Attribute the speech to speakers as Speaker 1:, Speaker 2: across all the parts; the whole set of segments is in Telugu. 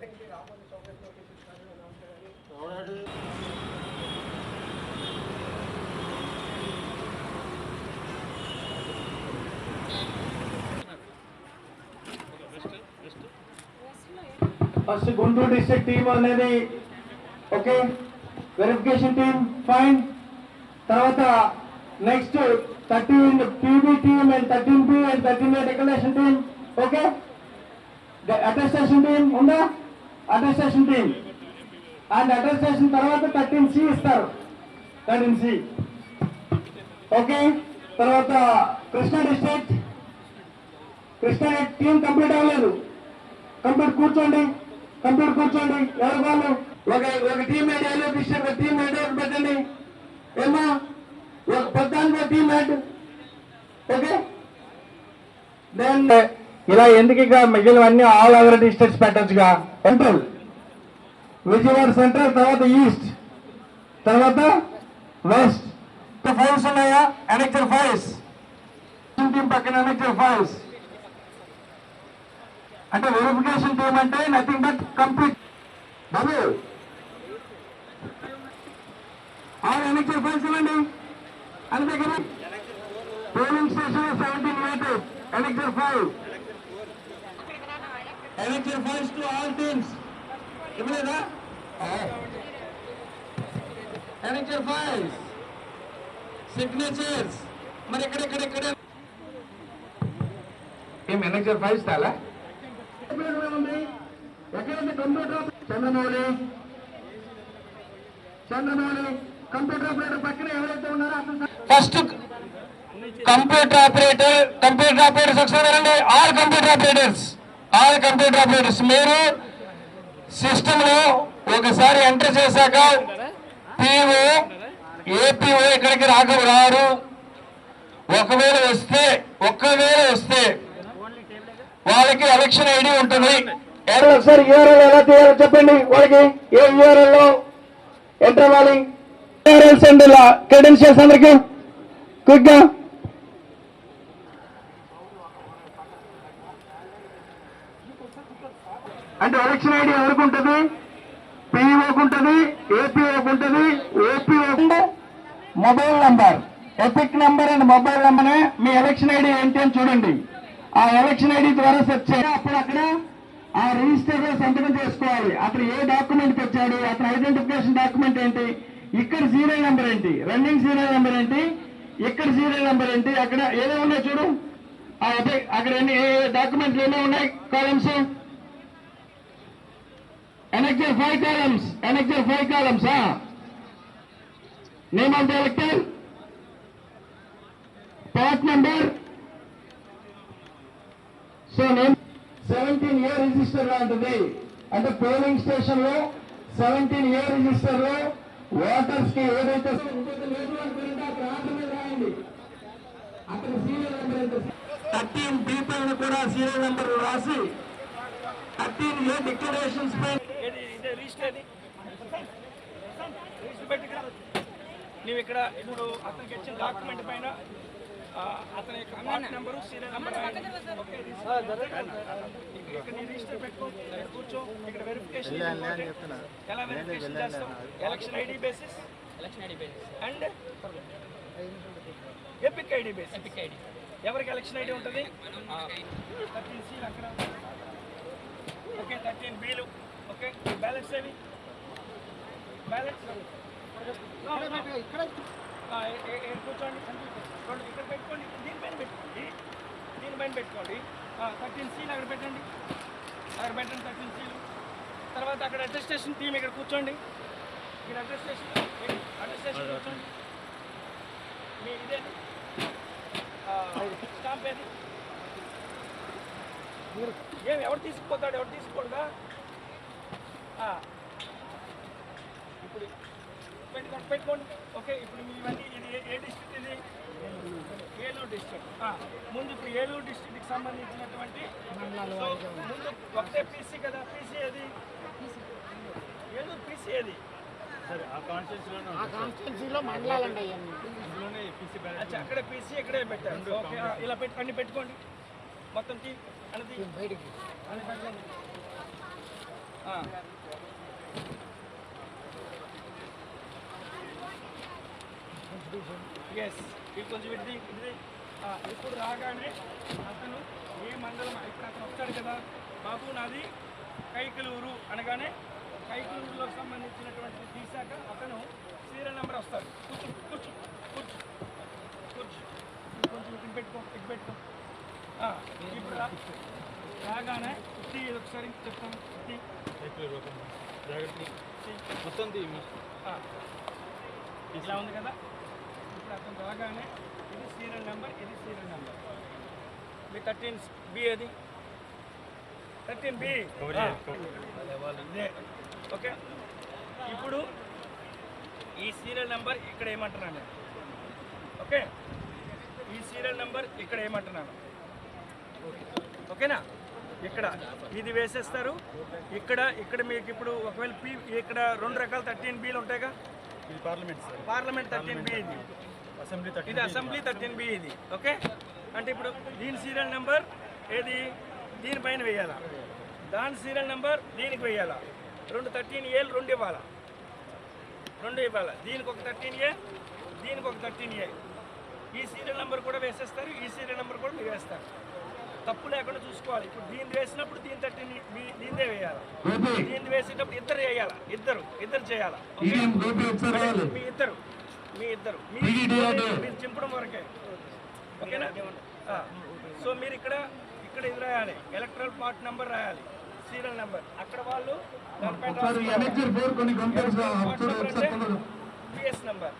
Speaker 1: ఫస్ట్ గుంటూరు డిస్ట్రిక్ట్ టీమ్ అనేది ఓకే, వెరిఫికేషన్ టీమ్ ఫైన్. తర్వాత next 13 PB team and 13B and 13A decoration team okay. Attestation team ఉందా? అటెస్టేషన్ టీమ్ అండ్ అటెస్టేషన్ తర్వాత 13C ఇస్తారు, 13C ఓకే. తర్వాత కృష్ణా డిస్ట్రిక్ట్ టీం కంప్లీట్ అవ్వలేదు, కంప్లీట్ కూర్చోండి ఎవరు వాళ్ళు ఒక team head Eluru district team head పెట్టండి ఏమా, ఒక ప్రధాన టీం హెడ్ ఓకే. దెన్ ఇలా ఎందుకు ఇక మిగిలినవన్నీ ఆల్ అదర్ డిస్ట్రిక్ట్స్ పెట్టచ్చుగా. సెంట్రల్ విజయవాడ సెంట్రల్, తర్వాత ఈస్ట్, తర్వాత వెస్ట్. ఫైల్స్ ఉన్నాయా? ఎనెక్చర్ ఫైల్స్ టీం పక్కన ఎనెక్చర్ ఫైల్స్ అంటే వెరిఫికేషన్ టీమ్ అంటే నథింగ్ బట్ కంప్లీట్ బాబు ఎనెక్చర్ ఫైల్స్ ఇవ్వండి అంతే కదా. పోలింగ్ స్టేషన్ 17 వేటెడ్ annexure files to all teams ఇవ్వలేదా? ఎనెక్చర్ ఫైల్స్ సిగ్నేచర్స్ మరి ఎక్కడెక్కడ ఏం ఎనెక్చర్ ఫైల్స్ తాలా ఎక్కడైతే కంప్యూటర్ చంద్రమౌళి కంప్యూటర్ ఆపరేటర్ పక్కన ఎవరైతే ఉన్నారో ఫస్ట్ కంప్యూటర్ ఆపరేటర్ సక్సెస్ అండి. ఆల్ కంప్యూటర్ ఆపరేటర్స్ మీరు సిస్టమ్ లో ఒకసారి ఎంటర్ చేశాక పిఓ ఏపీఓ ఇక్కడికి రారు. ఒకవేళ వస్తే వాళ్ళకి ఎలక్షన్ ఐడి ఉంటుంది. ఒకసారి యూఆర్ఎల్ ఎలా చేయాలో చెప్పండి వాళ్ళకి. ఏ యూఆర్ఎల్ లో ఎంటర్ అవ్వాలి? యూఆర్ఎల్స్ అండ్ క్రెడెన్షియల్స్ అందరికి క్విక్ గా. అంటే ఎలక్షన్ ఐడి ఎవరికి ఉంటుంది? పిఈఓకి ఉంటుంది, ఏపీఓకి ఉంటుంది, Oppo mobile number, epic number and mobile number. Me election ID ఏంటి అని చూడండి. ఆ ఎలక్షన్ ఐడి ద్వారా సెర్చ్ చేయాలి. అప్పుడు అక్కడ ఆ రిజిస్టర్ లో సంతకం చేసుకోవాలి. అతను ఏ డాక్యుమెంట్ తెచ్చాడు, అతని ఐడెంటిఫికేషన్ డాక్యుమెంట్ ఏంటి, ఇక్కడ సీరియల్ నెంబర్ ఏంటి, రన్నింగ్ సీరియల్ నెంబర్ ఏంటి, ఇక్కడ సీరియల్ నెంబర్ ఏంటి, అక్కడ ఏదో ఉన్నాయి చూడు. అక్కడ ఏ డాక్యుమెంట్లు ఏమో ఉన్నాయి columns. Annexure 5 columns. Name of the ఎలక్టర్, part number. So నేను 17A రిజిస్టర్ లా ఉంటుంది. అంటే పోలింగ్ స్టేషన్ లో 17A రిజిస్టర్ లో ఓటర్స్ కి ఏదైతే రాయండి. అక్కడ సీరియల్ నెంబర్ ఎంత, 13B పైన కూడా సీరియల్ నెంబర్ రాసి 13A డిక్లరేషన్స్ పైన
Speaker 2: నువ్వు ఇక్కడ ఇప్పుడు అతనికి ఇచ్చిన డాక్యుమెంట్ పైన అతని యొక్క అకౌంట్ నెంబరు సీరియల్ నెంబర్ ఇక్కడ నీ రిజిస్టర్ పెట్టుకో, కూర్చో. ఇక్కడ వెరిఫికేషన్ ఎలా వెరిఫికేషన్ చేస్తాం? Election ID basis and epic ID basis. ఎవరికి ఎలక్షన్ ఐడి ఉంటుంది? 13C అక్కడ ఓకే, 13Bలు ఓకే. బ్యాలెన్స్ ఏవి? బ్యాలెన్స్ కూర్చోండి, ఇక్కడ పెట్టుకోండి, దీనిపైన పెట్టుకోండి. 13Cలు అక్కడ పెట్టండి, 13Cలు. తర్వాత అక్కడ అటెస్టేషన్ టీమ్ ఇక్కడ కూర్చోండి. ఇక్కడ అటెస్టేషన్ కూర్చోండి. మీ ఇదేంటి స్టాంప్ ఏది? ఏమి ఎవరు తీసుకుపోతాడు, ఎవరు తీసుకోడుగా? ఇప్పుడు పెట్టుకోండి ఓకే. ఇప్పుడు మీ ఇవన్నీ ఇది ఏ డిస్ట్రిక్ట్? ఇది ఏలూరు డిస్ట్రిక్ట్. ముందు ఇప్పుడు ఏలూరు డిస్ట్రిక్ట్కి సంబంధించినటువంటి ముందు ఒకటే పీసీ కదా. పీసీ ఏది? ఏలూరు పీసీ ఏది? అక్కడే పీసీ ఇక్కడే పెట్టారు ఓకే. ఇలా అన్ని పెట్టుకోండి మొత్తం టీ అనేది బయటికి ఎస్ ఇది కొంచెం ఇది ఇప్పుడు రాగానే అతను ఏ మండలం ఇప్పుడు అతను వస్తాడు కదా బాబు నాది కైకలూరు అనగానే కైకలూరులో సంబంధించినటువంటి తీసాక అతను సీరియల్ నెంబర్ వస్తాడు. కూర్చో కూర్చో కూర్చో కొంచెం ఇటు పెట్టుకో ఇప్పుడు రాగానే ఇది ఒకసారి చెప్తాను
Speaker 3: మొత్తం
Speaker 2: ఇట్లా ఉంది కదా. ఇప్పుడు అతను రాగానే ఇది సీరియల్ నెంబర్ మీ 13B అది 13B ఇదే ఓకే. ఇప్పుడు ఈ సీరియల్ నెంబర్ ఇక్కడ ఏమంటున్నాను ఓకే, ఈ సీరియల్ నెంబర్ ఇక్కడ ఏమంటున్నాను ఓకేనా. ఇక్కడ ఇది వేసేస్తారు. ఇక్కడ మీకు ఇప్పుడు ఒకవేళ ఇక్కడ 2 రకాల 13Bలు ఉంటాయిగా.
Speaker 3: ఇది
Speaker 2: పార్లమెంట్ 13B ఇది అసెంబ్లీ 13B ఇది ఓకే. అంటే ఇప్పుడు దీని సీరియల్ నెంబర్ ఏది దీనిపైన వేయాలా, దాని సీరియల్ నెంబర్ దీనికి వేయాలా. 2 13Aలు 2 ఇవ్వాలా, దీనికి ఒక 13A, దీనికి ఒక 13A. ఈ సీరియల్ నెంబర్ కూడా వేసేస్తారు, ఈ సీరియల్ నెంబర్ కూడా మీరు వేస్తారు. తప్పు లేకుండా చూసుకోవాలి. ఇప్పుడు దీన్ని వేసినప్పుడు దీని 13 దీనిదే వేయాలి, దీన్ని వేసేటప్పుడు ఇద్దరు వేయాలా, ఇద్దరు చేయాలా. మీ ఇద్దరు మీరు చింపడం వరకే ఓకేనా. సో మీరు ఇక్కడ ఇది రాయాలి, ఎలక్ట్రల్ పార్ట్ నెంబర్ రాయాలి, సీరియల్ నెంబర్. అక్కడ వాళ్ళు పిఎస్ నెంబర్,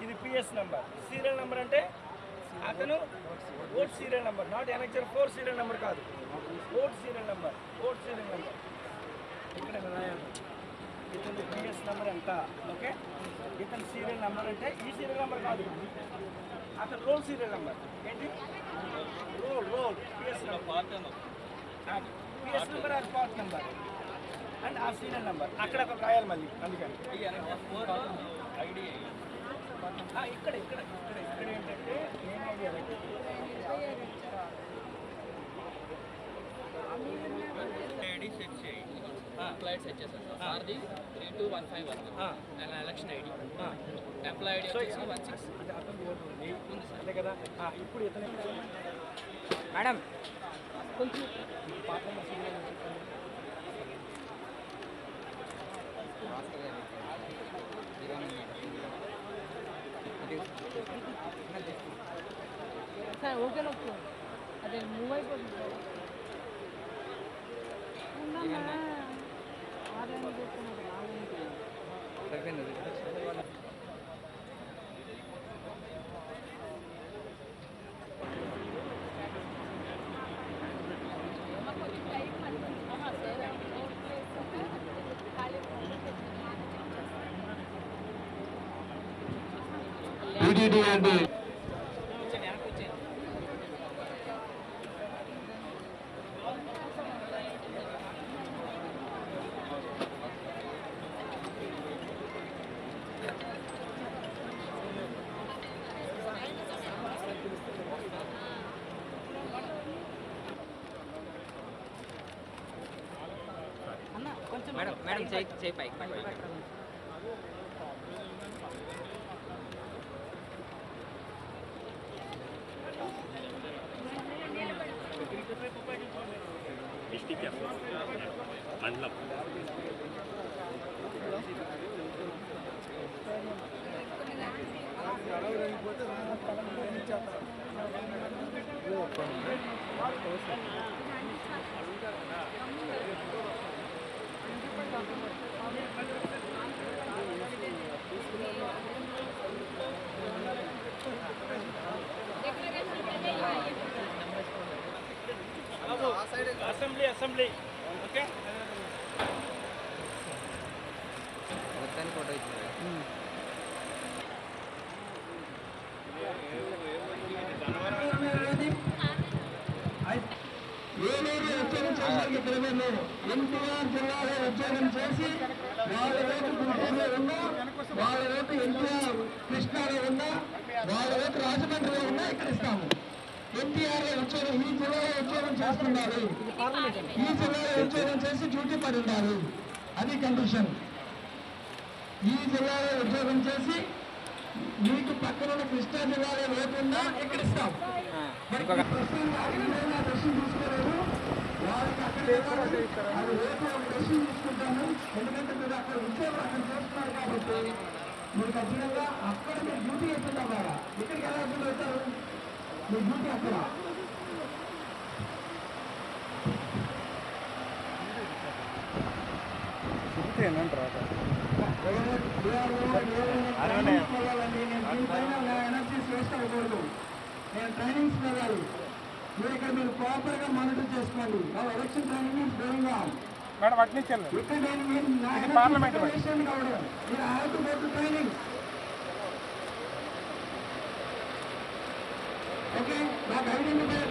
Speaker 2: ఇది పిఎస్ నెంబర్. సీరియల్ నెంబర్ అంటే అతను vote serial number, not annexure 4 serial number కాదు, ఓట్ సీరియల్ నెంబర్. ఇక్కడ రాయాలి ఇతను పిఎస్ నెంబర్ ఎంత ఓకే. ఇతని సీరియల్ నెంబర్ అంటే ఈ సీరియల్ నెంబర్ కాదు, అతను రోల్ సీరియల్ నెంబర్ ఏంటి, roll PS number, PS number అది పార్ట్ నెంబర్ అండ్ ఆ సీరియల్ నెంబర్ అక్కడ ఒక రాయాలి మళ్ళీ. అందుకని ఇక్కడ ఏంటంటే ఏం ఐడియా
Speaker 4: ఐడి సెట్ చేయండి, ఎంప్లాయ్ సెట్ చేశాను సార్. సార్ది 32151 and election ID, employee ID వచ్చేసి 16
Speaker 2: ఉంది సార్ అంతే కదా. ఇప్పుడు ఇతను మేడం కొంచెం
Speaker 5: సార్ ఓకే నొక్కు అదే మూవ్ అయిపోతుంది.
Speaker 1: అండి
Speaker 4: మేడం చేయి పైకి
Speaker 6: మండలం
Speaker 2: అసెంబ్లీ ఓకే.
Speaker 4: ఫోటో ఇచ్చారు.
Speaker 1: ఏలూరు ఉద్యోగం చేసిన పిల్లలు ఎన్టీఆర్ జిల్లాలో ఉద్యోగం చేసి వాళ్ళ ఓటు గుంటూరులో ఉన్నా, వాళ్ళ ఓటు ఎన్టీఆర్ కృష్ణాలో ఉన్నా, వాళ్ళ ఓటు రాజమండ్రిలో ఉన్నా ఇక్కడ ఇస్తాము. ఎన్టీఆర్ ఉద్యోగం ఈ జిల్లాలో ఉద్యోగం చేస్తున్నారు, ఈ జిల్లాలో ఉద్యోగం చేసి డ్యూటీ పడి ఉన్నారు. అది కండిషన్. ఈ జిల్లాలో ఉద్యోగం చేసి మీకు పక్కన కృష్ణా జిల్లాలో లేకుండా ఇక్కడ ఇస్తాం. మరి ప్రశ్న తీసుకోలేదు వాళ్ళకి అక్కడ అది రేపు ఒక ప్రశ్న తీసుకుంటాము. ఎందుకంటే మీరు అక్కడ ఉద్యోగం అక్కడ చేస్తున్నారు కాబట్టి మీరు ఖచ్చితంగా అక్కడ మీరు డ్యూటీ ఎప్పుడు అవ్వాలా, ఇక్కడికి ఎలా ఎప్పుడు అవుతారు, మీ డ్యూటీ అక్కడ. ఎనర్జీస్ వేస్ట్ అవ్వకూడదు. నేను ట్రైనింగ్స్ వెళ్ళాలి. మీరు ఇక్కడ మీరు ప్రాపర్ గా మానిటర్ చేసుకోండి. Election training is going on.
Speaker 2: Madam అటు నుంచి వెళ్ళండి.
Speaker 1: ఇక్కడ నేను
Speaker 2: పార్లమెంట్
Speaker 1: కావడం మీరు have to go to training. Okay, నాకు ఐడెంటిఫై